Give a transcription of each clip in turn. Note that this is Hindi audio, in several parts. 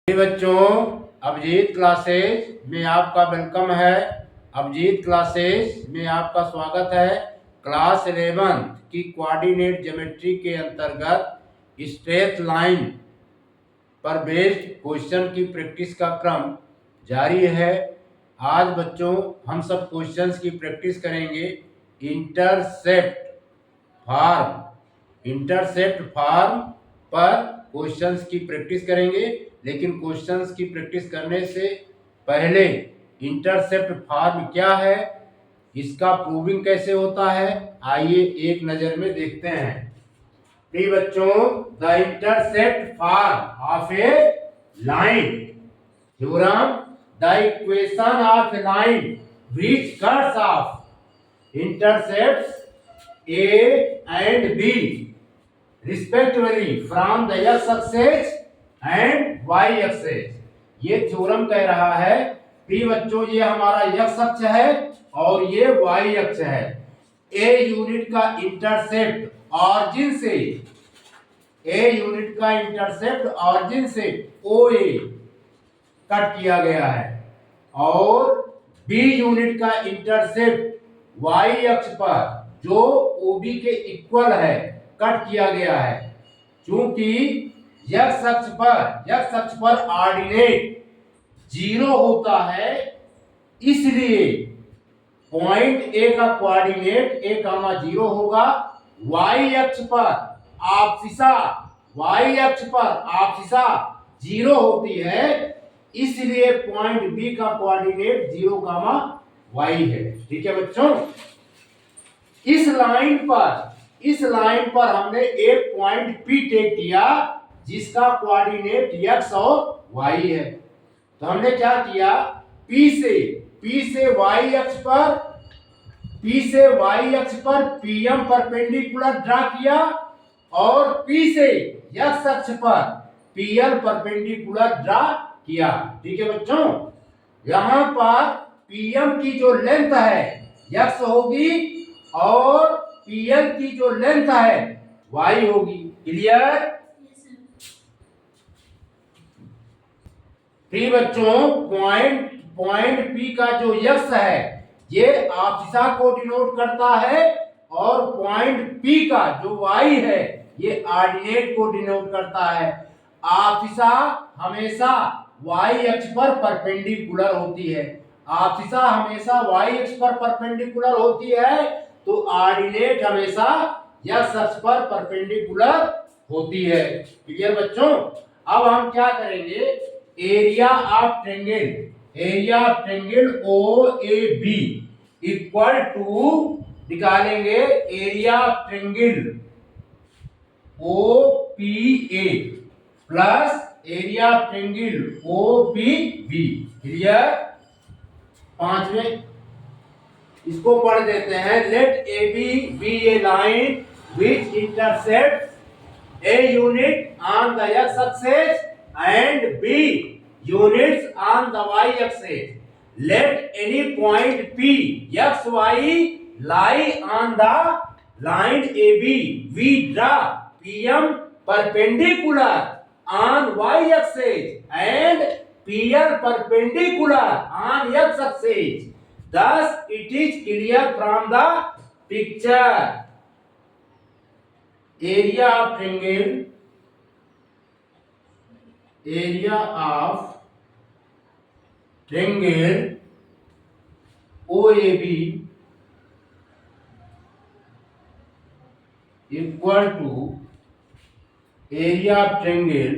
बच्चों, अभिजीत क्लासेस में आपका वेलकम है। अभिजीत क्लासेस में आपका स्वागत है। क्लास 11 की कोऑर्डिनेट ज्योमेट्री के अंतर्गत स्ट्रेट लाइन पर बेस्ड क्वेश्चन की प्रैक्टिस का क्रम जारी है। आज बच्चों हम सब क्वेश्चंस की प्रैक्टिस करेंगे। इंटरसेप्ट फॉर्म पर क्वेश्चंस की प्रैक्टिस करेंगे। लेकिन क्वेश्चंस की प्रैक्टिस करने से पहले इंटरसेप्ट फॉर्म क्या है, इसका प्रूविंग कैसे होता है, आइए एक नजर में देखते हैं। प्रिय बच्चों, the intercept form of a line theorem, the equation of a line which cuts of intercepts A and B respectively from the x axis and y axis। ये थ्योरम कह रहा है प्रिय बच्चों, ये हमारा x अक्ष है और ये y अक्ष है। A यूनिट का इंटरसेप्ट ऑरिजिन से OA कट किया गया है और B यूनिट का इंटरसेप्ट y अक्ष पर जो OB के इक्वल है कट किया गया है। क्योंकि x अक्ष पर ऑर्डिनेट 0 होता है, इसलिए पॉइंट A का कोऑर्डिनेट A,0 होगा। y अक्ष पर आपसिसा 0 होती है, इसलिए पॉइंट B का कोऑर्डिनेट 0, y है। ठीक है बच्चों, इस लाइन पर हमने एक पॉइंट P टेक किया जिसका कोऑर्डिनेट x और y है। तो हमने क्या किया, P से y अक्ष पर PM परपेंडिकुलर ड्रा किया और P से x अक्ष पर PL परपेंडिकुलर ड्रा किया। ठीक है बच्चों, यहां पर PM की जो लेंथ है x होगी और PL की जो लेंथ है y होगी। क्लियर? प्रिय बच्चों, पॉइंट P का जो x है ये आपसिसा को डिनोट करता है और पॉइंट P का जो y है ये ऑर्डिनेट को डिनोट करता है। आपसिसा हमेशा y अक्ष पर परपेंडिकुलर होती है। तो ऑर्डिनेट हमेशा x अक्ष पर परपेंडिकुलर होती है। क्लियर बच्चों? अब हम क्या करेंगे, area of triangle OAB equal to निकालेंगे area of triangle OPA plus area of triangle OPB। Clear? पांचवें इसको पढ़ देते हैं। Let AB be a line which intercepts A unit on the x axis and B units on the y axis. Let any point P x y lie on the line AB. We draw PM perpendicular on y axis and PL perpendicular on x axis. Thus, it is clear from the picture. Area of triangle OAB equal to area of triangle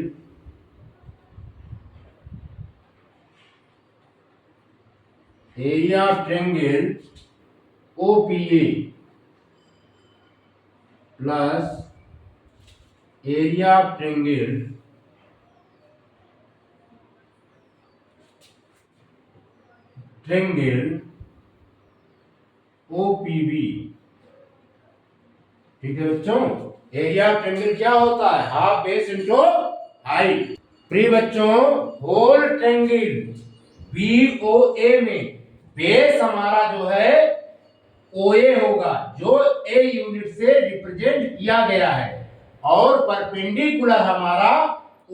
OPA plus area of triangle OPB। ठीक है बच्चों, एरिया ऑफ ट्रायंगल क्या होता है, हाफ बेस इनटू हाइट। प्रिय बच्चों, होल ट्रायंगल BOA में बेस हमारा जो है OA होगा, जो A यूनिट से रिप्रेजेंट किया गया है, और परपेंडिकुलर हमारा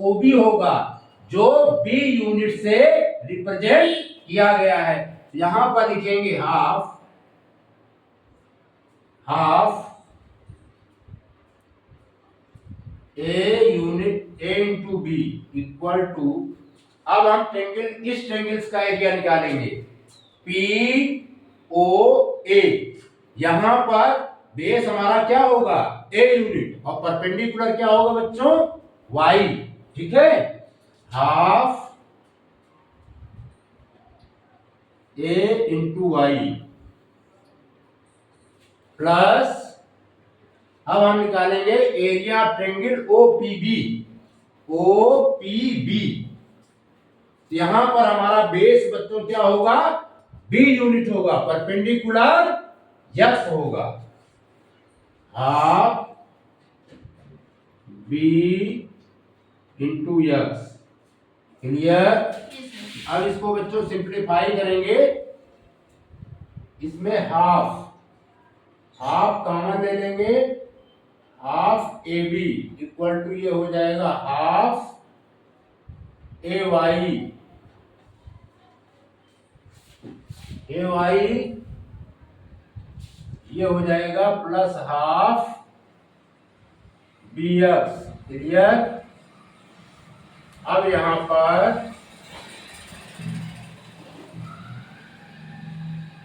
OB होगा जो बी यूनिट से रिप्रेजेंट किया गया है। यहां पर लिखेंगे half A unit A into B equal to, अब हम ट्रेंगल, इस ट्रेंगल्स का एरिया निकालेंगे पी ओ ए। यहां पर बेस हमारा क्या होगा ए यूनिट और परपेंडिकुलर क्या होगा बच्चों वाई। ठीक है, हाफ ए इंटू वाई प्लस, अब हम निकालेंगे एरिया ऑफ ट्रेंगल ओपीबी। यहां पर हमारा बेस बच्चों क्या होगा बी यूनिट होगा, परपेंडिकुलर यक्स होगा, half B into x. Clear? अब इसको बच्चों सिंप्लीफाई करेंगे, इसमें हाफ कॉमन ले लेंगे, half A B equal to ये हो जाएगा हाफ ए वाई ये हो जाएगा plus half B X. Clear? अब यहां पर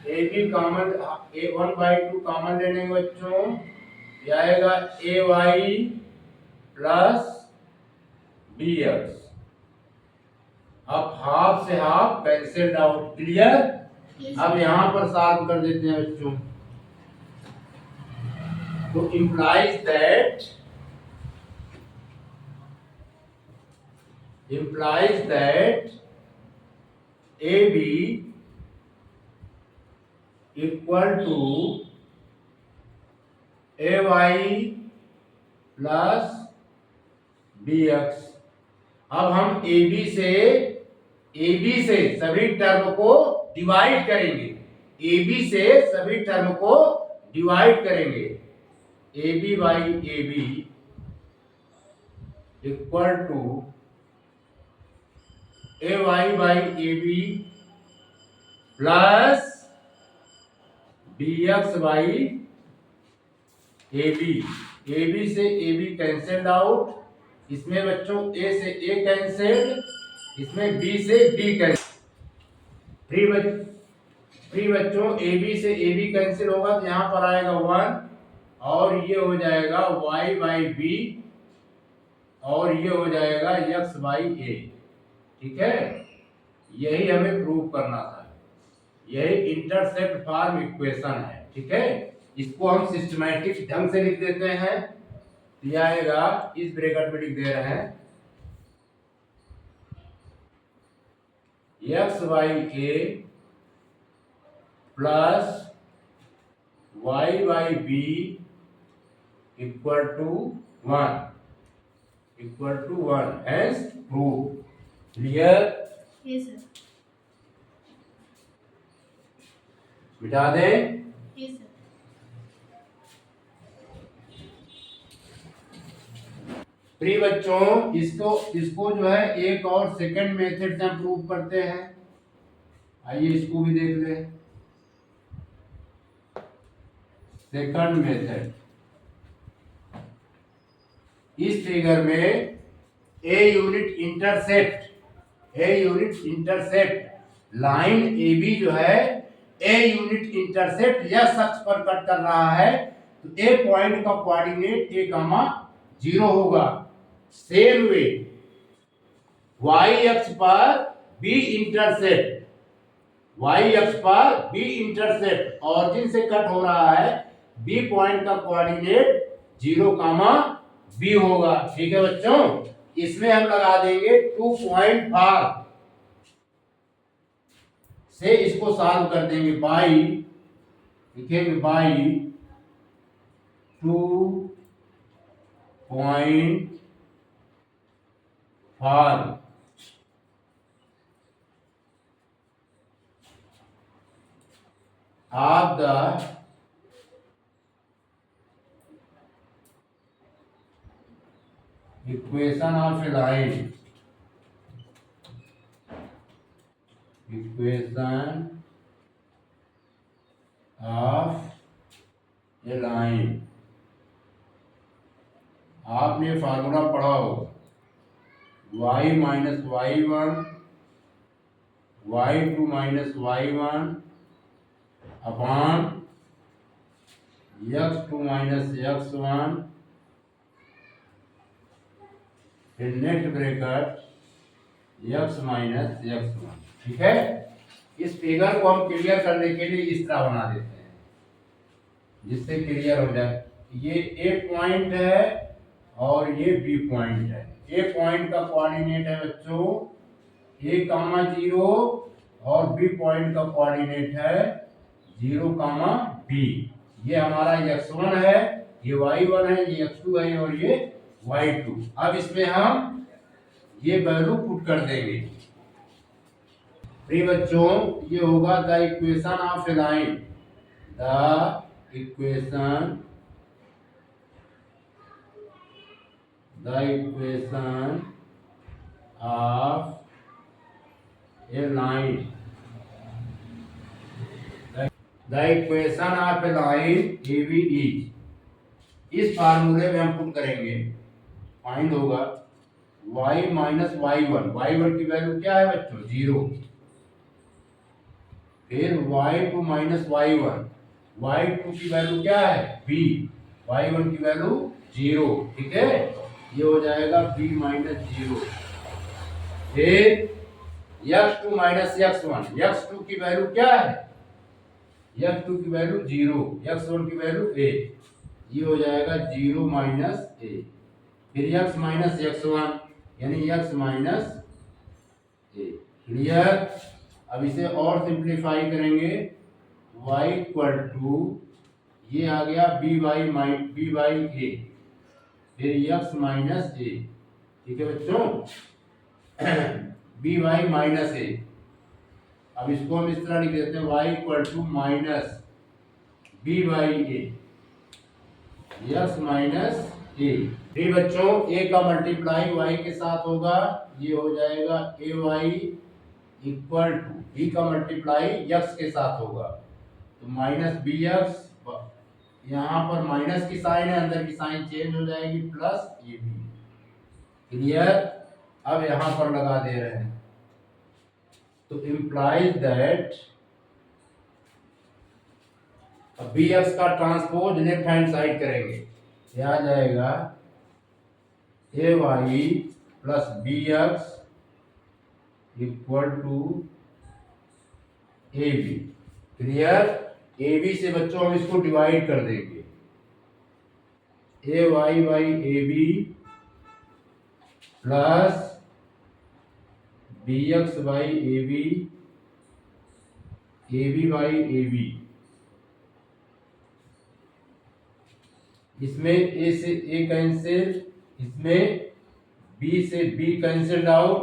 A B common, A 1/2 common ले लेंगे बच्चों, ये आएगा A Y plus B X. अब हाफ से हाफ कैंसिल्ड आउट। क्लियर? अब यहां पर सॉल्व कर देते हैं बच्चों, तो implies that AB equal to AY plus BX। अब हम AB से सभी टर्म को डिवाइड करेंगे, AB से सभी टर्म को डिवाइड करेंगे, AB by AB equal to AY by AB plus BX by AB। AB से AB कैंसल्ड आउट, इसमें बच्चों A से A कैंसल्ड, इसमें B से B कैंसल्ड। फ्री बच्चों AB से AB कैंसिल होगा तो यहाँ पर आएगा 1 और ये हो जाएगा y बाई बी और ये हो जाएगा x बाई ए। ठीक है, यही हमें प्रूव करना था, यही इंटरसेप्ट फॉर्म इक्वेशन है। ठीक है, इसको हम सिस्टमैटिक ढंग से लिख देते हैं, ये आएगा, इस ब्रैकेट में लिख दे रहे हैं x by A plus y by B equal to 1 has prove. Clear? Yes sir. मिटा दें। Yes sir. प्री बच्चों इसको जो है एक और सेकंड मेथड से हम प्रूव करते हैं। आइए इसको भी देख ले। सेकंड मेथड, इस फिगर में a unit intercept line A B जो है ए यूनिट इंटरसेप्ट यह अक्ष पर कट कर रहा है, तो ए पॉइंट का कोऑर्डिनेट ए कामा 0 होगा। सेम वे वाई अक्ष पर बी इंटरसेप्ट ऑरिजिन से कट हो रहा है, बी पॉइंट का कोऑर्डिनेट 0 कामा बी होगा। ठीक है बच्चों, इसमें हम लगा देंगे 2.5 से इसको सॉल्व कर देंगे, बाई लिखेंगे by 2.5 of the equation of a line equation of a line. आपने फार्मूला पढ़ा होगा, y minus Y one, y2 minus Y one upon x2 minus x1, फिर net bracket x minus x1। ठीक है, इस फिगर को हम क्लियर करने के लिए इस तरह बना देते हैं जिससे क्लियर हो जाए। ये ए पॉइंट है और ये बी पॉइंट है। ए पॉइंट का कोऑर्डिनेट है बच्चों a कामा 0 और बी पॉइंट का कोऑर्डिनेट है 0 कामा b। ये हमारा x1 है, ये y1 है, ये x2 है और ये y2। अब इसमें हम ये वैल्यू पुट कर देंगे। प्रिय बच्चों, ये होगा the equation of a line, the equation of a line, the equation of a line A B is. इस फार्मूले में हम पुट करेंगे, फाइंड होगा y minus Y one. Y one की वैल्यू क्या है बच्चों 0, फिर y2 minus Y one, y2 की वैल्यू क्या है b, y1 की वैल्यू 0। ठीक है, ये हो जाएगा b माइनस 0। फिर x2 माइनस x1, x2 की वैल्यू क्या है, x2 की वैल्यू 0, x1 की वैल्यू a, ये हो जाएगा 0 माइनस a। फिर x माइनस x1 यानी x माइनस a। क्लियर। अब इसे और सिंप्लीफाई करेंगे, y इक्वल टू ये आ गया b बाई a, फिर x माइनस a। ठीक है बच्चों, b बाई माइनस a। अब इसको हम इस तरह लिख देते हैं y equal to minus b by a, x minus a। फिर बच्चों a का मल्टीप्लाई y के साथ होगा, ये हो जाएगा ay इक्वल टू b का मल्टीप्लाई x के साथ होगा, तो माइनस bx, यहाँ पर माइनस की साइन है, अंदर की साइन चेंज हो जाएगी, प्लस ab। क्लियर। अब यहाँ पर लगा दे रहे हैं, तो इम्प्लाइज दैट bx का ट्रांसपोज लेफ्ट हैंड साइड करेंगे, ये आ जाएगा ay plus bx equal to ab। Clear. ab से बच्चों हम इसको डिवाइड कर देंगे, ay by ab plus bx by ab, ab by ab। इसमें a से a कैंसिल, इसमें b से b कैंसिल आउट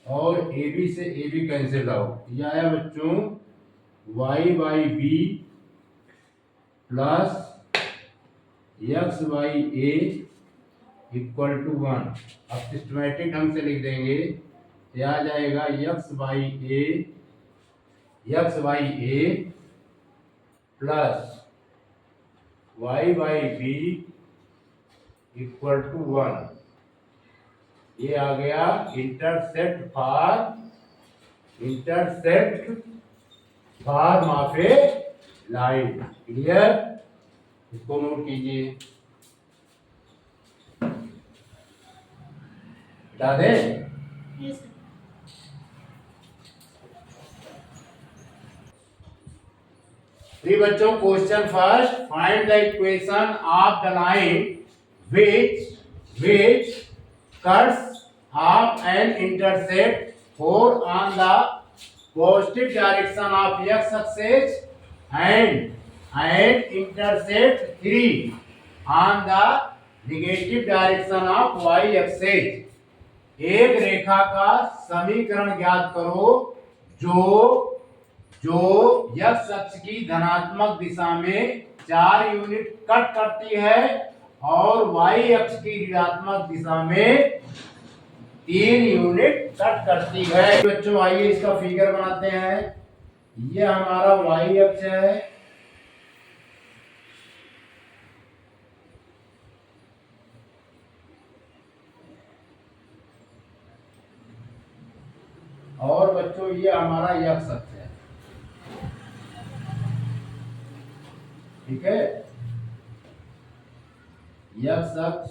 और ab से ab कैंसिल आउट। ये आया बच्चों y by b plus x by a equal to 1। अब सिस्टमैटिक ढंग से लिख देंगे, ये आ जाएगा x by a plus y by b equal to 1। ये आ गया intercept form of a line. Clear. इसको नोट कीजिए, बता दें। बच्चों question first, find the equation of the line which cuts off an intercept 4 on the positive direction of x axis and intercept 3 on the negative direction of y axis। एक रेखा का समीकरण ज्ञात करो जो x अक्ष की धनात्मक दिशा में 4 यूनिट कट करती है और y अक्ष की ऋणात्मक दिशा में 3 यूनिट कट करती है। बच्चों आइए इसका फिगर बनाते हैं। ये हमारा y अक्ष है, और बच्चों ये हमारा x अक्ष है, ठीक है। x अक्ष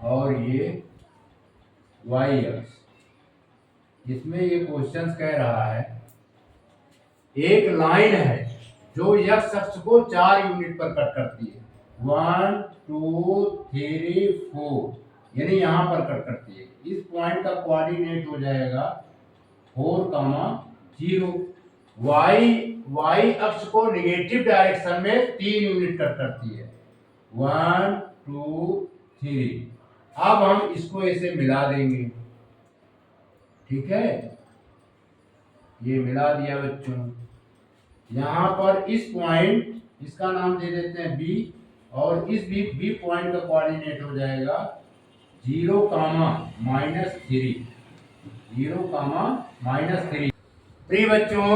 और ये y अक्ष। इसमें ये क्वेश्चन कह रहा है एक लाइन है जो x अक्ष को 4 यूनिट पर कट करती है, 1 2 3 4, यानी यहां पर कट करती है। इस पॉइंट का कोऑर्डिनेट हो जाएगा 4, 0। y अक्ष को निगेटिव डायरेक्शन में 3 यूनिट कट करती है, 1 2 3। अब हम इसको ऐसे मिला देंगे, ठीक है। ये मिला दिया बच्चों। यहां पर इस पॉइंट, इसका नाम दे देते हैं बी, और इस बी पॉइंट का कोऑर्डिनेट हो जाएगा 0, -3, 0, -3। प्रिय बच्चों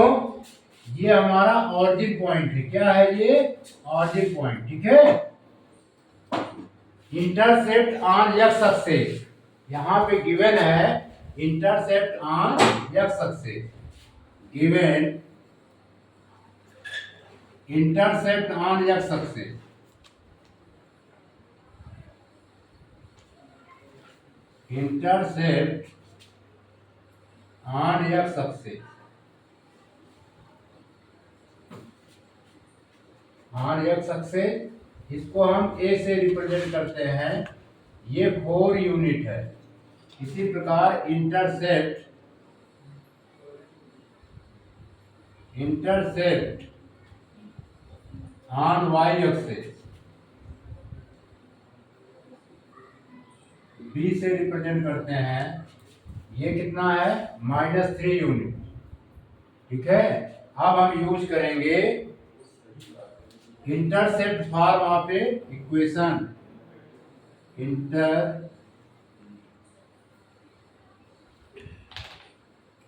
ये हमारा ऑरिजिन पॉइंट है। क्या है ये? ऑरिजिन पॉइंट, ठीक है। इंटरसेप्ट ऑन x एक्सिस, यहाँ पे गिवन है intercept on x axis, given intercept on x axis, intercept on x axis, on x axis. इसको हम a से रिप्रेजेंट करते हैं, ये 4 यूनिट है। इसी प्रकार intercept on y axis, b से रिप्रेजेंट करते हैं, ये कितना है? -3 यूनिट, ठीक है। अब हम यूज करेंगे इंटरसेप्ट फॉर वहां पे equation,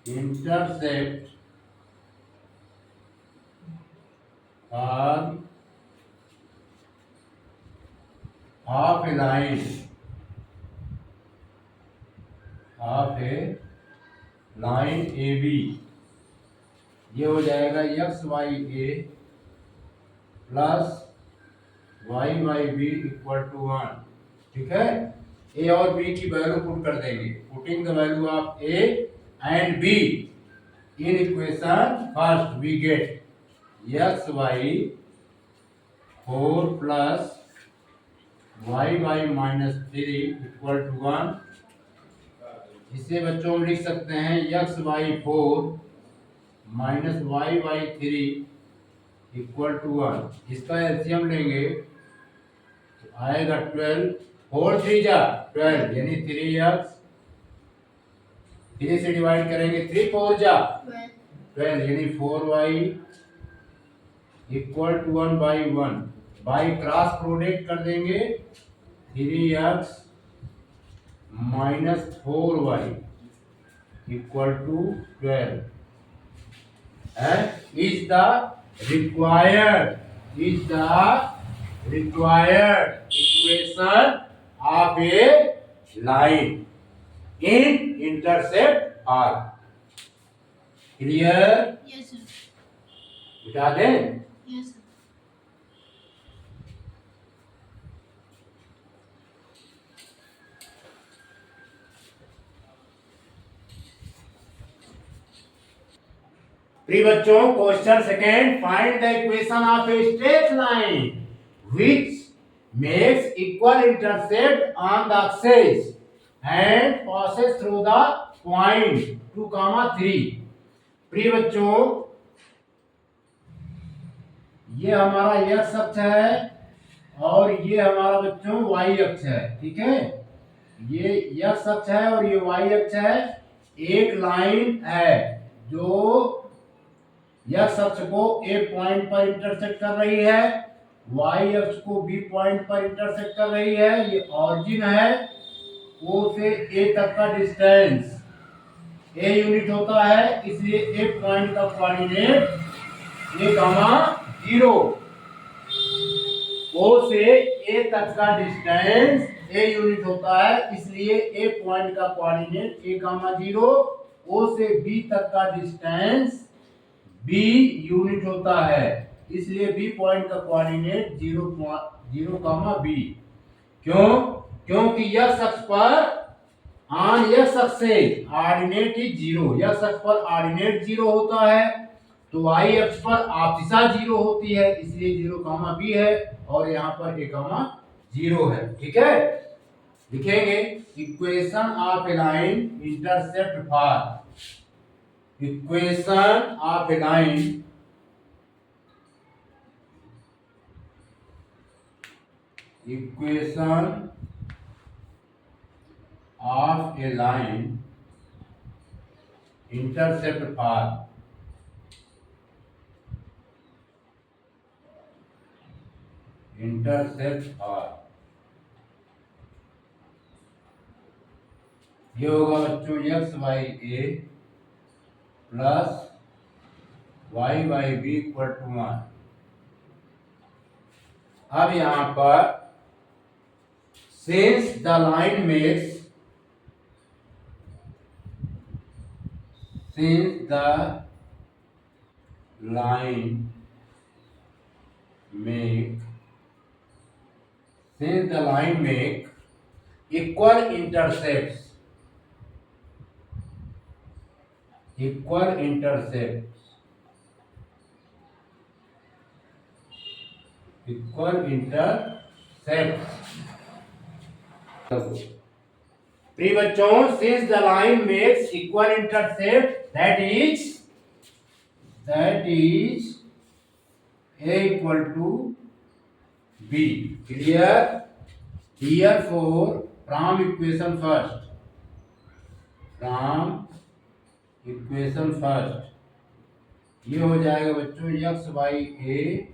intercept for half a line, half a line A B, ये हो जाएगा X Y A plus Y B equal to 1, ठीक है। ए और बी की वैल्यू पुट कर देंगे, putting the value of a and b in equation first we get x y 4 plus y -3 equal to 1। इसे बच्चों हम लिख सकते हैं x y 4 minus y 3 equal to 1। इसका एलसीएम लेंगे तो आएगा 12, 4 3 जा 12, यानी 3x, 3 से डिवाइड करेंगे 3 4 जा 12, यानी 4y equal to 1/1। By cross product कर देंगे 3x -4y equal to 12 is the required equation of a line in intercept R. Clear? Yes, sir. बता दें? Yes, sir. प्रिय बच्चों question second, find the equation of a straight line which makes equal intercept on the axis and passes through the point 2, 3। प्रिय बच्चों ये हमारा x अक्ष है और ये हमारा बच्चों y अक्ष है, ठीक है। ये x अक्ष है और ये y अक्ष है। एक लाइन है जो x अक्ष को a पॉइंट पर इंटरसेक्ट कर रही है, y अक्ष को b पॉइंट पर इंटरसेक्ट कर रही है। ये ऑरिजिन है ओ से ए तक का डिस्टेंस ए यूनिट होता है, इसलिए ए पॉइंट का कोऑर्डिनेट ए कामा 0। ओ से ए तक का डिस्टेंस ए यूनिट होता है, इसलिए ए पॉइंट का कोऑर्डिनेट ए कामा 0। ओ से बी तक का डिस्टेंस बी यूनिट होता है, इसलिए बी पॉइंट का कोऑर्डिनेट 0 कामा बी। क्यों? क्योंकि यह अक्ष पर ऑन यह अक्ष से ऑर्डिनेट इज 0, यह अक्ष पर ऑर्डिनेट 0 होता है, तो y अक्ष पर आपसिसा 0 होती है, इसलिए 0 कामा बी है, और यहाँ पर ए कामा 0 है। ठीक है, लिखेंगे equation of a line intercept for, equation of a line equation of a line intercept for, intercept for ये होगा बच्चों x Y A plus y y B equal to 1। अब यहां पर since the line makes, since the line make equal intercepts, प्रिय बच्चों, since the line makes equal intercept, that is a equal to b. Clear? Therefore, from equation first ये हो जाएगा बच्चों x Y A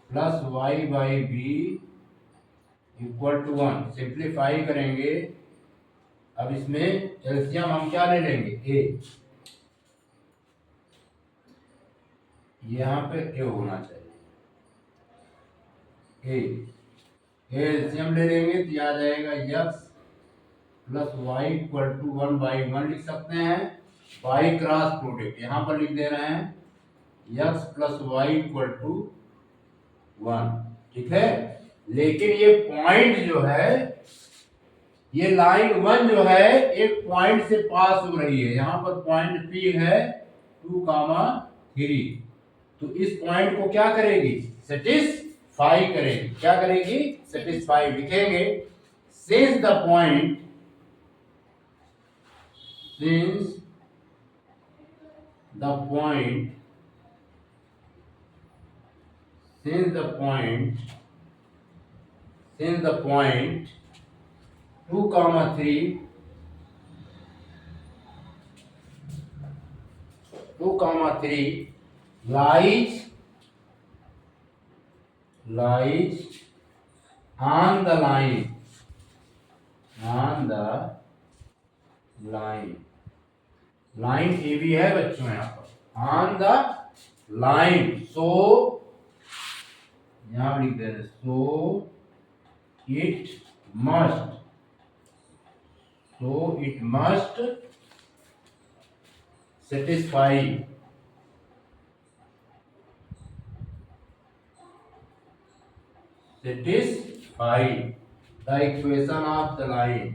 plus y by B equal to 1। Simplify करेंगे, अब इसमें एलसीएम हम क्या ले लेंगे, ए, यहाँ पे ए होना चाहिए, ए एलसीएम ले लेंगे तो आ जाएगा x plus y equal to 1/1 लिख सकते हैं, वाई क्रॉस प्रोडक्ट यहाँ पर लिख दे रहे हैं x plus y equal to 1। ठीक है, लेकिन ये पॉइंट जो है, ये लाइन 1 जो है एक पॉइंट से पास हो रही है, यहाँ पर पॉइंट पी है 2,3, तो इस पॉइंट को क्या करेगी, सेटिस्फाई करेगी। क्या करेगी, सेटिस्फाई। लिखेंगे since the point since the point 2,3 lies on the line, line A भी है बच्चों यहाँ पर, ऑन द लाइन, सो यहाँ लिख दे रहे, so it must satisfy the equation of the line,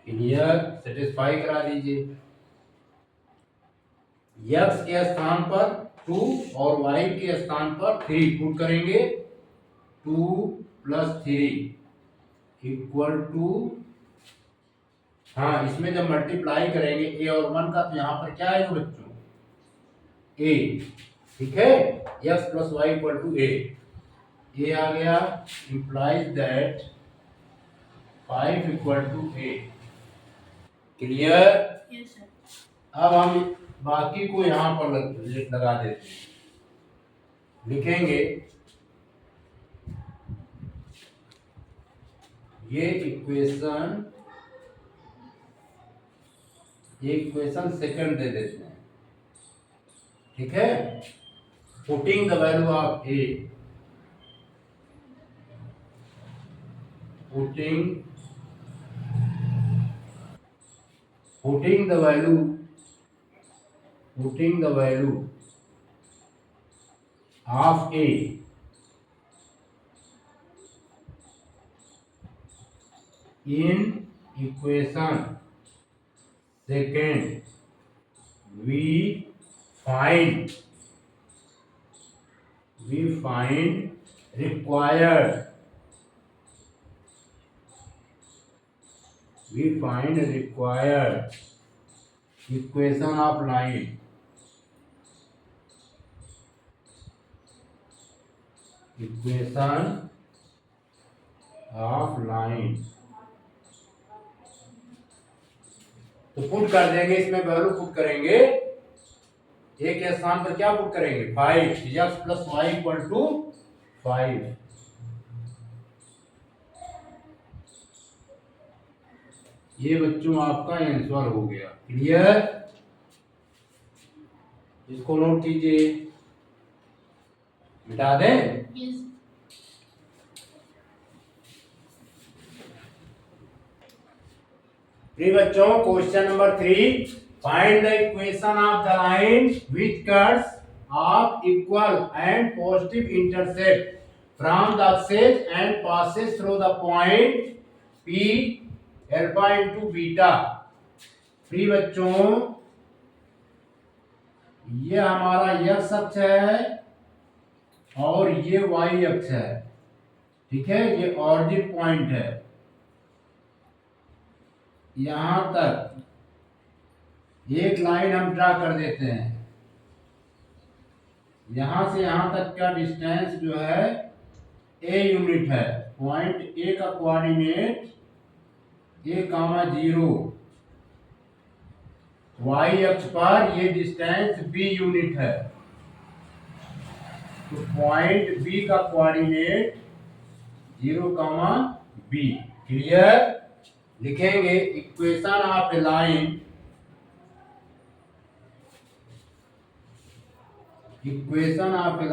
clear, satisfy करा दीजिए। x के स्थान पर 2 और y के स्थान पर 3 पुट करेंगे, 2 + 3 इक्वल टू, हाँ इसमें जब मल्टीप्लाई करेंगे a और 1 का, तो यहाँ पर क्या आएगा बच्चों, a। ठीक है, x + y = a आ गया, implies that 5 = a। Clear? Yes sir. अब हम बाकी को यहाँ पर लगा देते हैं। लिखेंगे ये इक्वेशन सेकंड दे देते हैं, ठीक है। Putting the value of A, putting the value of a in equation second, we find required equation of line, तो पुट कर देंगे, इसमें वैल्यू पुट करेंगे। ए के स्थान पर क्या पुट करेंगे? 5 x plus y equal to 5। ये बच्चों आपका आंसर हो गया। क्लियर? इसको नोट कीजिए, मिटा दें। yes. बच्चों question number 3, find the equation of the line which cuts off equal and positive intercept from the axis and passes through the point P alpha into beta. प्रिय बच्चों, ये हमारा x अक्ष है और ये y अक्ष है, ठीक है। ये ऑरिजिन पॉइंट है। यहां तक एक लाइन हम ड्रा कर देते हैं। यहां से यहां तक का डिस्टेंस जो है a यूनिट है। पॉइंट A का कोऑर्डिनेट A,0, y अक्ष पर ये डिस्टेंस b यूनिट है। तो पॉइंट B का कोऑर्डिनेट 0,b। क्लियर? लिखेंगे equation of a line, equation of a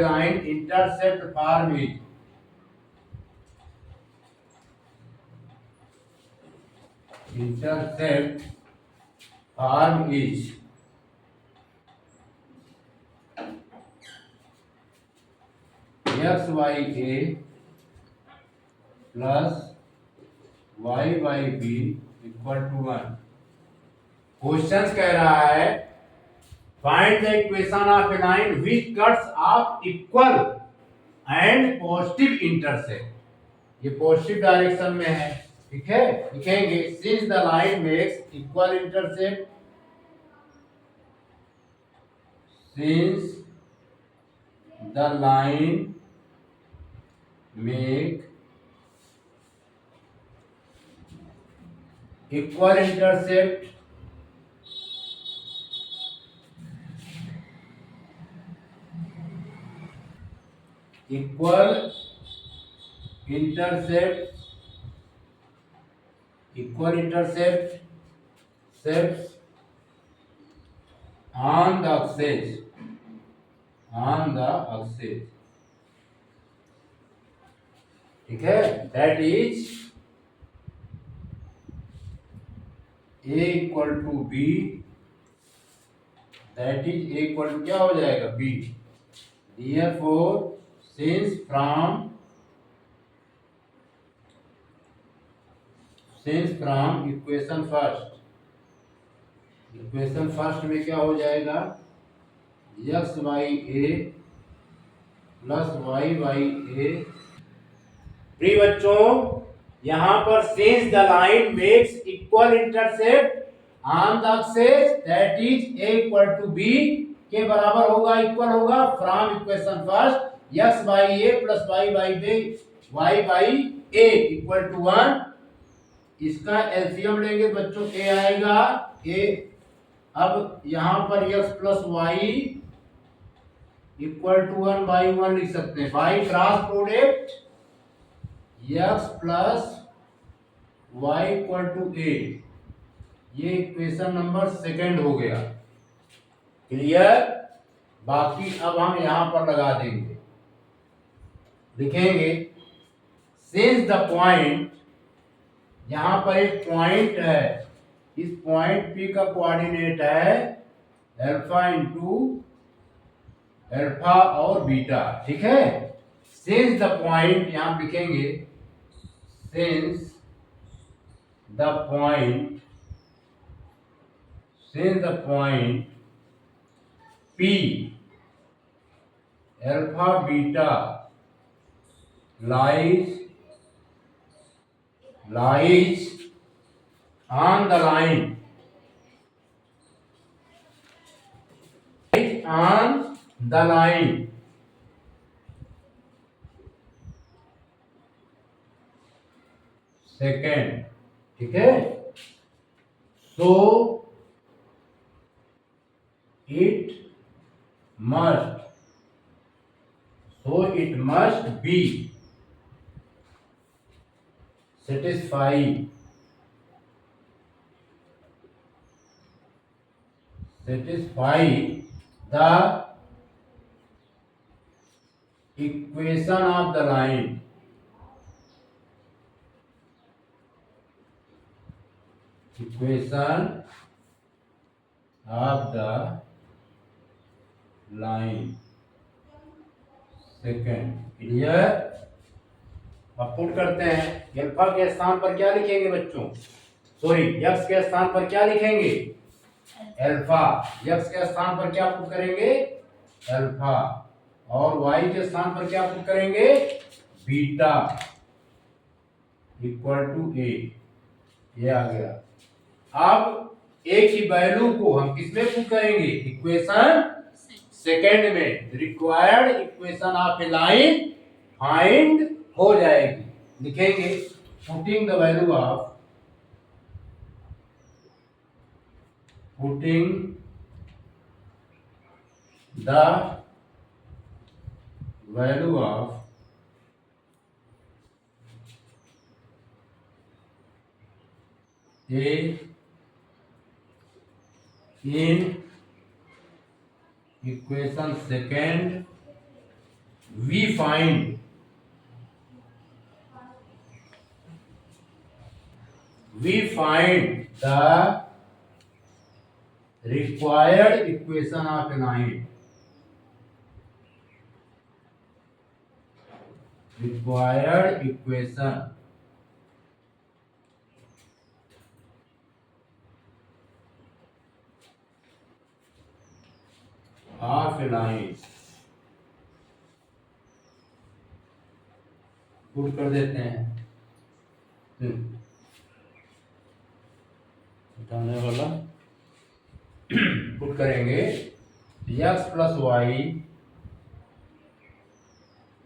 line intercept form is x y a plus y y b equal to 1। Question कह रहा है find the equation of a line which cuts off equal and positive intercept. ये पॉजिटिव डायरेक्शन में है, ठीक है। लिखेंगे since the line makes equal intercept, since the line make equal intercept steps on the axis, ठीक है। That is a equal to b, that is a equal to क्या हो जाएगा? b। Therefore since from equation first में क्या हो जाएगा? x y a plus y y a। प्रिय बच्चों, यहां पर since the line makes equal intercept on the axis that is a equal to b, के बराबर होगा, इक्वल होगा from equation first x by A plus y by B y by a equal to 1। इसका एलसीएम लेंगे बच्चों, ए आएगा ए। अब यहां पर x plus y equal to 1 by 1 लिख सकते हैं। By cross product x plus y equal to a, ये इक्वेशन नंबर सेकंड हो गया। क्लियर? बाकी अब हम यहां पर लगा देंगे, लिखेंगे सिंस द पॉइंट, यहां पर एक पॉइंट है, इस पॉइंट P का कोऑर्डिनेट है अल्फा इंटू अल्फा और बीटा, ठीक है। सिंस द पॉइंट यहां लिखेंगे since the point P alpha beta lies on the line, second, ठीक है। So it must be satisfy the equation of the line, second. Clear? अब पुट करते हैं, अल्फा के स्थान पर क्या लिखेंगे बच्चों, सॉरी x के स्थान पर क्या लिखेंगे अल्फा, x के स्थान पर क्या पुट करेंगे अल्फा, और y के स्थान पर क्या पुट करेंगे बीटा इक्वल टू ए, ये आ गया। अब ए की वैल्यू को हम किसमें पुट करेंगे, इक्वेशन सेकेंड में। Required equation of a line find हो जाएगी, लिखेंगे putting the value of A in equation second, we find the required equation of a line, required equation of a line, put कर देते हैं उठाने वाला, पुट करेंगे x plus y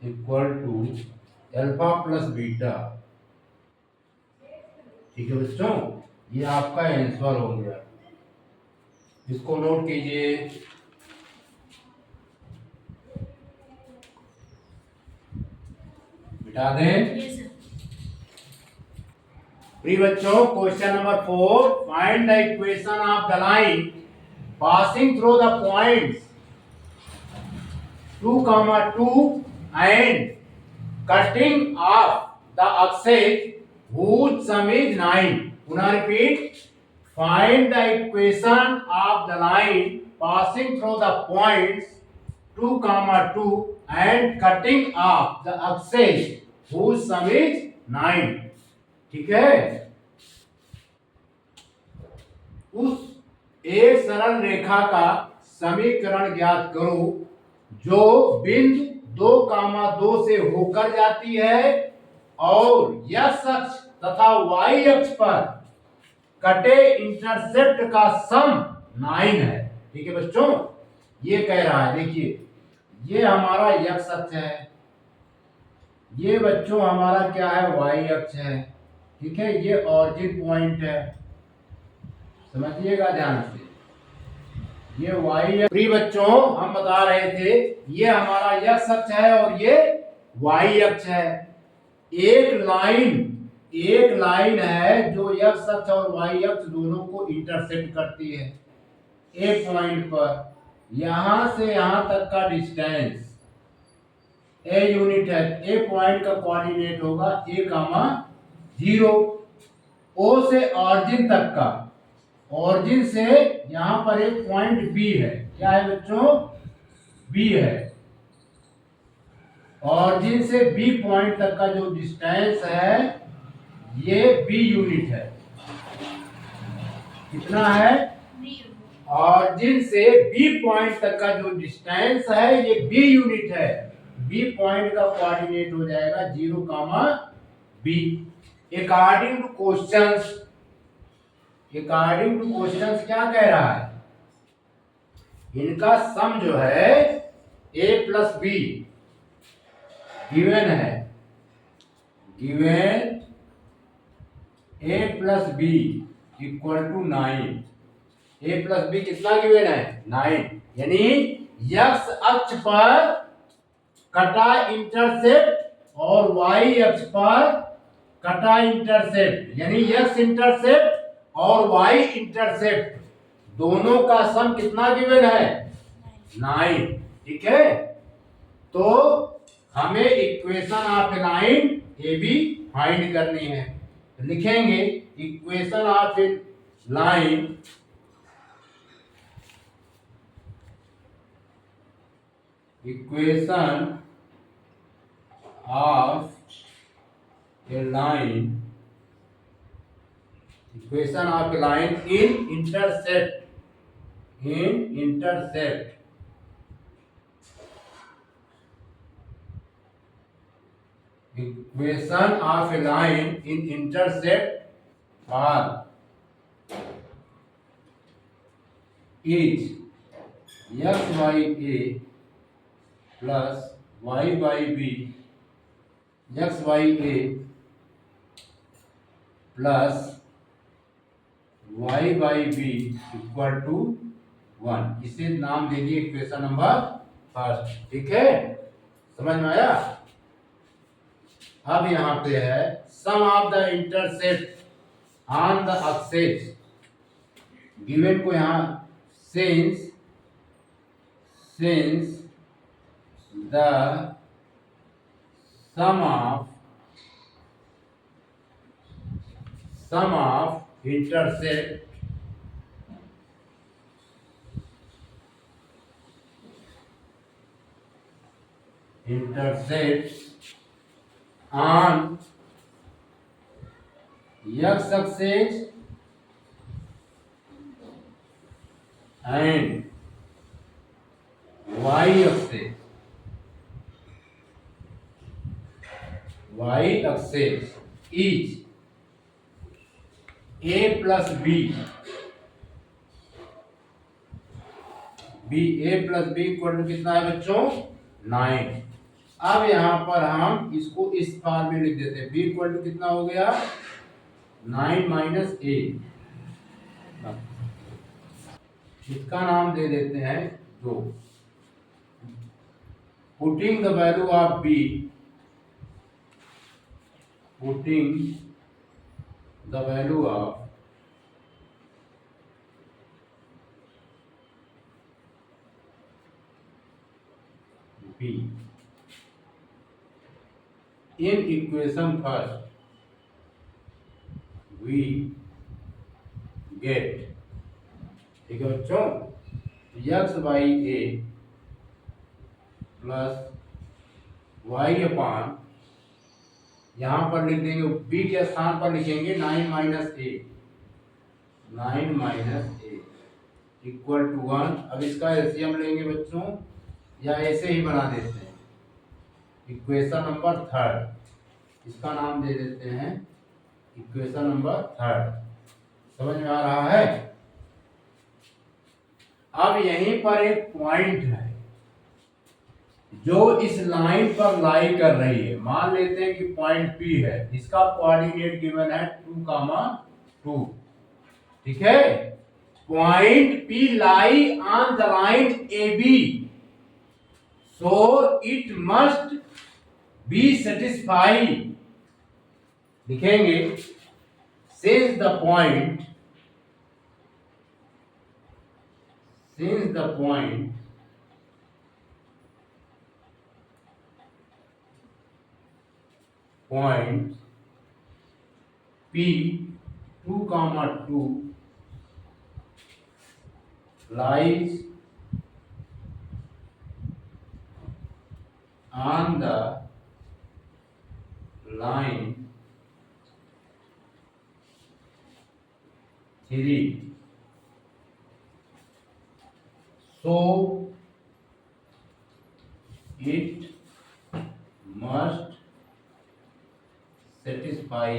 equal to alpha plus beta, ठीक है बच्चों, ये आपका आंसर हो गया। इसको नोट कीजिए, मिटा दें। प्रिय बच्चों, question number 4, find the equation of the line passing through the points 2, 2 and cutting off the axis whose sum is 9. पुनः repeat, find the equation of the line passing through the points 2, 2 and cutting off the axis whose sum is 9. ठीक है। उस एक सरल रेखा का समीकरण ज्ञात करो जो बिंदु 2, 2 से होकर जाती है और x अक्ष तथा y अक्ष पर कटे इंटरसेप्ट का सम 9 है। ठीक है बच्चों, ये कह रहा है, देखिए ये हमारा x अक्ष है, ये बच्चों हमारा क्या है, y अक्ष है, ठीक है। ये ऑरिजिन पॉइंट है, समझिएगा ध्यान से, ये y प्री बच्चों हम बता रहे थे, ये हमारा x अक्ष है और ये y अक्ष है। एक लाइन है जो x अक्ष और y अक्ष दोनों को इंटरसेक्ट करती है ए पॉइंट पर। यहां से यहां तक का डिस्टेंस ए यूनिट है, ए पॉइंट का कोऑर्डिनेट होगा a, 0। ओ से ऑरिजिन तक का, ऑरिजिन से यहां पर एक पॉइंट बी है, क्या है बच्चों, बी है। ऑरिजिन से बी पॉइंट तक का जो डिस्टेंस है ये बी यूनिट है। कितना है, ऑरिजिन से बी पॉइंट तक का जो डिस्टेंस है ये बी यूनिट है। बी पॉइंट का कोऑर्डिनेट हो जाएगा 0, बी। अकॉर्डिंग टू क्वेश्चंस, क्या कह रहा है, इनका सम जो है a प्लस बी गिवन है, given a plus b equal to 9। a plus b कितना गिवन है, 9। यानी x अक्ष पर कटा इंटरसेप्ट और y अक्ष पर कटा इंटरसेप्ट, यानी x इंटरसेप्ट और y इंटरसेप्ट दोनों का सम कितना गिवन है, 9, ठीक है। तो हमें equation of line A b find करनी है, तो लिखेंगे equation of line equation of a line, equation of a line in intercept, equation of a line in intercept for is x by a plus y by b, x by a plus y by B equal to 1। इसे नाम दे दिए इक्वेशन नंबर फर्स्ट, ठीक है, समझ में आया। अब यहां पे है sum of the intercept on the axis given को, यहां since the sum of intercept on x axis and y axis, is a plus b, equal to कितना है बच्चों, 9। अब यहां पर हम इसको इस फॉर्म में लिख देते हैं, b इक्वल टू कितना हो गया, 9 माइनस a। इसका नाम दे देते हैं 2। Putting the value of b, the value of b in equation first, we get, ठीक है बच्चों, x by a plus y अपान, यहां पर लिख देंगे b के स्थान पर लिखेंगे 9 माइनस a इक्वल टू 1। अब इसका एलसीएम लेंगे बच्चों, या ऐसे ही बना देते हैं, इक्वेशन नंबर थर्ड, इसका नाम दे देते हैं इक्वेशन नंबर थर्ड। समझ में आ रहा है। अब यहीं पर एक पॉइंट है जो इस लाइन पर लाई कर रही है। मान लेते हैं कि पॉइंट P है, इसका कोऑर्डिनेट गिवन है 2, 2। ठीक है, point P lie on the line AB, so it must be satisfied। लिखेंगे since the point point P 2, 2 lies on the line 3, so it must satisfy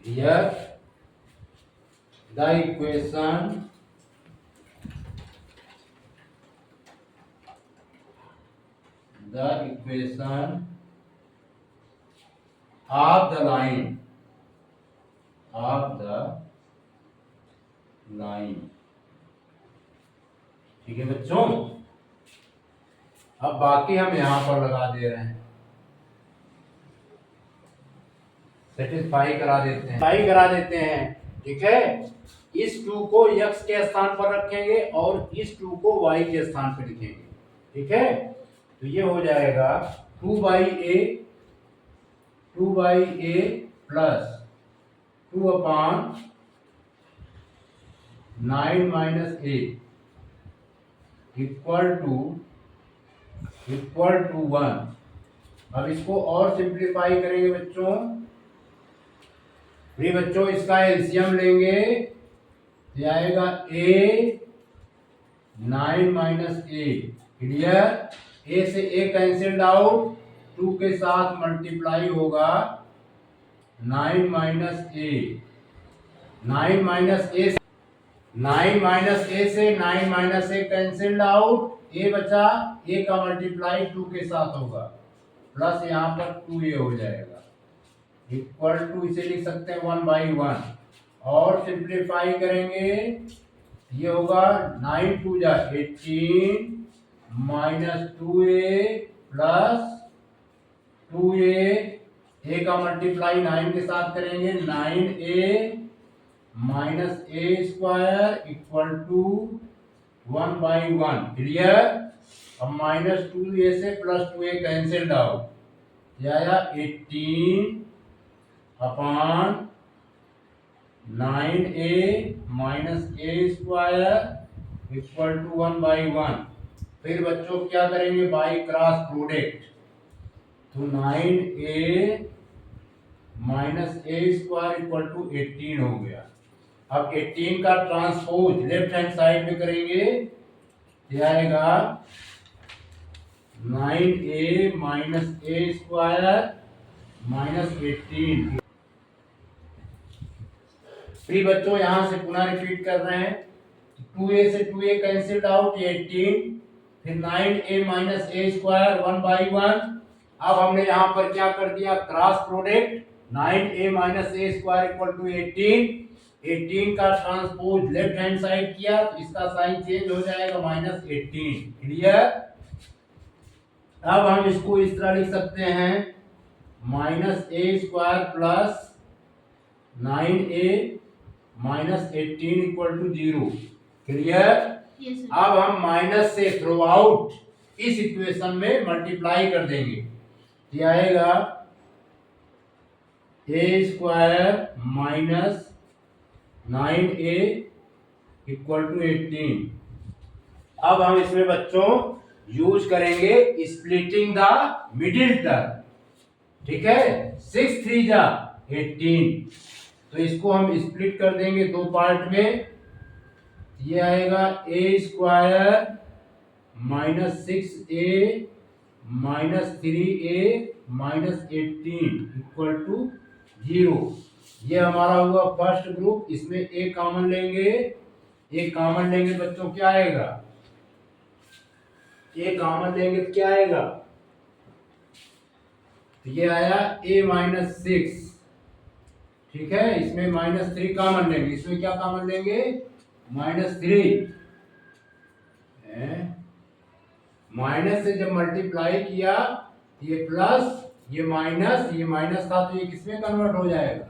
here the equation of the line ठीक है बच्चों। अब बाकी हम यहां पर लगा दे रहे हैं, सेटिस्फाई करा देते हैं। ठीक है, इस 2 को x के स्थान पर रखेंगे और इस 2 को y के स्थान पर लिखेंगे। ठीक है, तो ये हो जाएगा 2/a plus 2/9 - a equal to 1। अब इसको और सिंप्लीफाई करेंगे बच्चों। बच्चों इसका एलसीएम लेंगे तो आएगा a 9 - a। क्लियर, a से a कैंसिल्ड आउट, 2 के साथ मल्टीप्लाई होगा 9 - a। 9 से 9 - a कैंसिल्ड आउट, a बचा, a का मल्टीप्लाई 2 के साथ होगा, प्लस यहाँ पर 2a हो जाएगा, इक्वल टू इसे लिख सकते हैं 1/1। और सिंप्लीफाई करेंगे, ये होगा 9 2 जा 18 minus 2a plus 2a, a का मल्टीप्लाई 9 के साथ करेंगे 9a minus a square equal to 1/1। Clear, अब -2a से +2a कैंसिल्ड आउट, आया 18 upon 9a minus a square equal to 1/1। फिर बच्चों क्या करेंगे, बाई क्रॉस प्रोडक्ट, तो 9a minus a square equal to 18 हो गया। अब 18 का ट्रांसपोज लेफ्ट हैंड साइड में करेंगे, आएगा 9a minus a square minus 18। फिर बच्चों यहां से पुनः रिपीट कर रहे हैं, 2a से 2a कैंसिल्ड आउट 18, फिर 9a माइनस a स्क्वायर 1/1। अब हमने यहां पर क्या कर दिया, cross product, 9a minus a square equal to 18 का ट्रांसपोज लेफ्ट हैंड साइड किया तो इसका साइन चेंज हो जाएगा -18। क्लियर, अब हम इसको इस तरह लिख सकते हैं -a square plus 9a minus 18 equal to 0। Clear, अब हम माइनस से थ्रू आउट इस इक्वेशन में मल्टीप्लाई कर देंगे, ये आएगा a square minus 9a equal to 18। अब हम इसमें बच्चों यूज करेंगे स्प्लिटिंग द मिडिल टर्म। ठीक है, 6 3 जा 18, तो इसको हम स्प्लिट कर देंगे 2 पार्ट में, ये आएगा a square minus 6a -3a -18 equal to 0। ये हमारा हुआ फर्स्ट ग्रुप। इसमें ए कॉमन लेंगे, ए कॉमन लेंगे बच्चों क्या आएगा, ए कॉमन लेंगे तो क्या आएगा, तो ये आया a-6। ठीक है, इसमें -3 कॉमन लेंगे, इसमें क्या कॉमन लेंगे, -3। माइनस से जब मल्टीप्लाई किया ये प्लस, ये माइनस था तो ये किसमें कन्वर्ट हो जाएगा,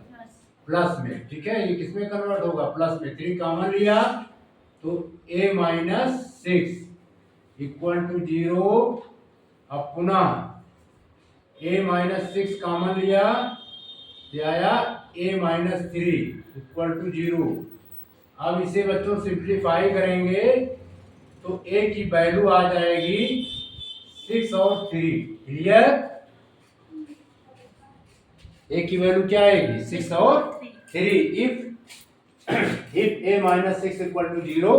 प्लस में। ठीक है, ये किसमें कन्वर्ट होगा, प्लस में। 3 कॉमन लिया तो a-6 इक्वल टू 0। अब पुनः a-6 कॉमन लिया तो आया a-3 इक्वल टू 0। अब इसे बच्चों सिंप्लीफाई करेंगे तो a की वैल्यू आ जाएगी 6 और 3। क्लियर, a की वैल्यू क्या आएगी, 6 और 3। if a-6 equal to 0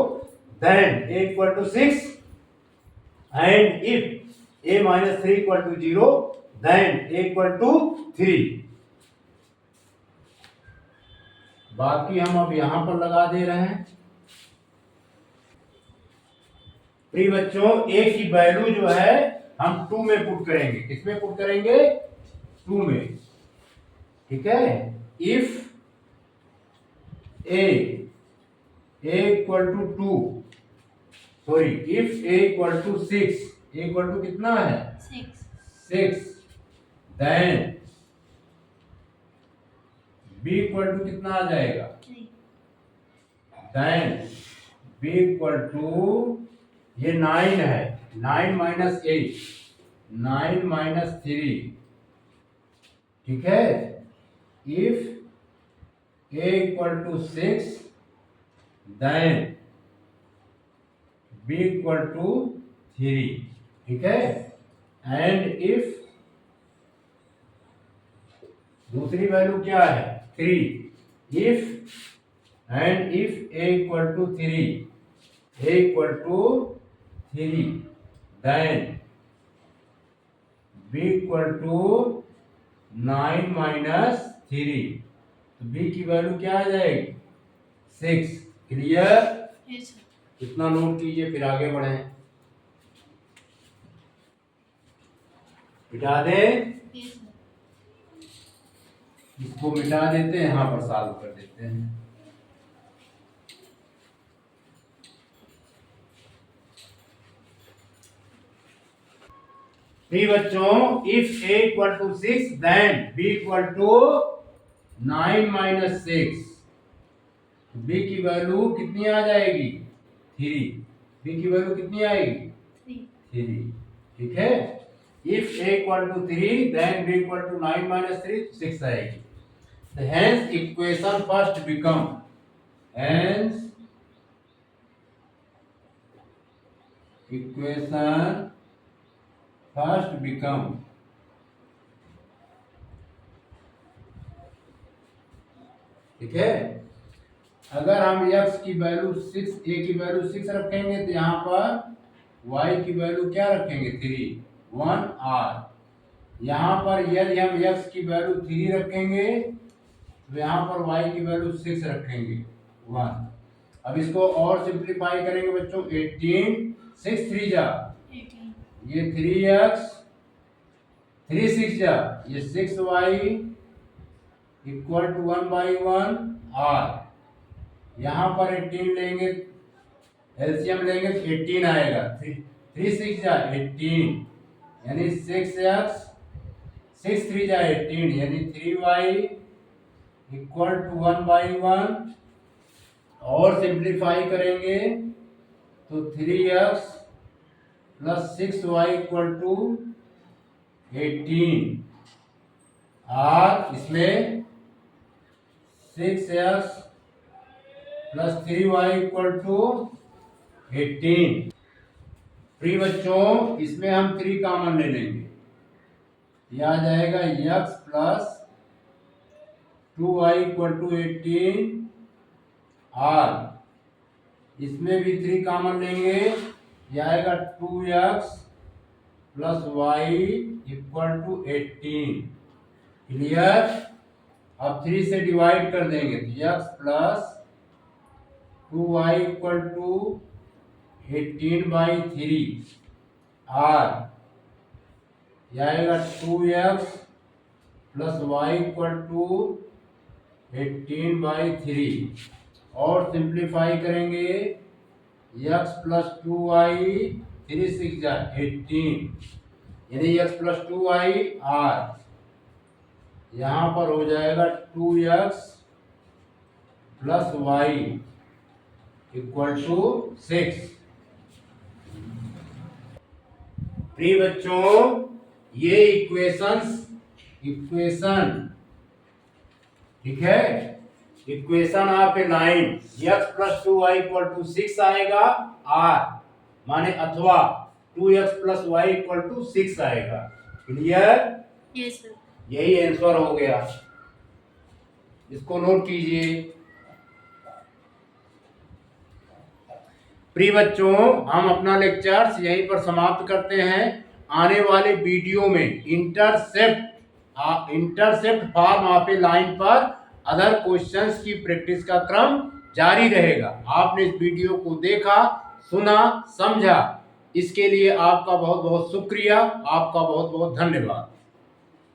then a equal to 6, and if a-3 equal to 0 then a equal to 3। बाकी हम अब यहां पर लगा दे रहे हैं। प्रिय बच्चों, a की वैल्यू जो है हम 2 में पुट करेंगे। किसमें पुट करेंगे, 2 में। ठीक है, if a equal to 2, sorry if a equal to 6, a equal to कितना है, 6, देन b इक्वल टू कितना आ जाएगा, 3, देन b इक्वल टू, ये 9 है, 9 माइनस 8, 9 माइनस 3। ठीक है, if a equal to 6 then b equal to 3। ठीक है, एंड इफ, दूसरी वैल्यू क्या है, 3। If and if a equal to 3, a equal to 3 then b equal to 9 minus 3, तो b की वैल्यू क्या आ जाएगी, 6। क्लियर, इतना नोट कीजिए फिर आगे बढ़े। मिटा दे, इसको मिटा देते हैं, यहाँ पर सॉल्व कर देते हैं। प्रिय बच्चों, if a equal to 6 then b equal to 9 minus 6, b की वैल्यू कितनी आ जाएगी, 3। b की वैल्यू कितनी आएगी, 3। ठीक है, if a equal to 3 then b equal to 9 minus 3, 6 आएगी। Hence equation first become, hence equation first become, ठीक है, अगर हम x की वैल्यू 6, a की वैल्यू 6 रखेंगे तो यहाँ पर y की वैल्यू क्या रखेंगे, 3, 1 r। यहाँ पर यदि हम x की वैल्यू 3 रखेंगे तो यहाँ पर y की वैल्यू 6 रखेंगे, 1। अब इसको और सिंप्लीफाई करेंगे बच्चों, 18, 6 3 जा, ये 3x, 3 6 जा, ये 6y इक्वल टू 1/1 r। यहाँ पर 18 लेंगे, एलसीएम लेंगे तो 18 आएगा, 3 6 जा 18, यानी 6x, 6 3 जा 18, यानी 3y इक्वल टू 1/1। और सिंप्लीफाई करेंगे तो 3x plus 6y equal to 18 r, इसमें 6x plus 3y equal to 18। प्रिय बच्चों, इसमें हम 3 कॉमन ले लेंगे, यह आ जाएगा x plus 2y equal to 18 r। इसमें भी 3 कॉमन लेंगे, यह आएगा 2x plus y equal to 18। Clear. अब 3 से डिवाइड कर देंगे तो x plus 2y equal to 18/3 r आएगा 2x plus y equal to 18/3 और सिंप्लीफाई करेंगे x प्लस 2y 3 6 18 यानी x प्लस 2y r यहाँ पर हो जाएगा 2x plus y equal to 6। प्रिय बच्चों, ये इक्वेशन ठीक है, equation of a line x plus 2y equal to 6 आएगा, r माने अथवा 2x plus y equal to 6 आएगा। क्लियर। Yes sir. यही आंसर हो गया, इसको नोट कीजिए। प्रिय बच्चों, हम अपना लेक्चर्स यहीं पर समाप्त करते हैं। आने वाले वीडियो में intercept form of a line पर अदर क्वेश्चंस की प्रैक्टिस का क्रम जारी रहेगा। आपने इस वीडियो को देखा, सुना, समझा, इसके लिए आपका बहुत बहुत शुक्रिया, आपका बहुत बहुत धन्यवाद।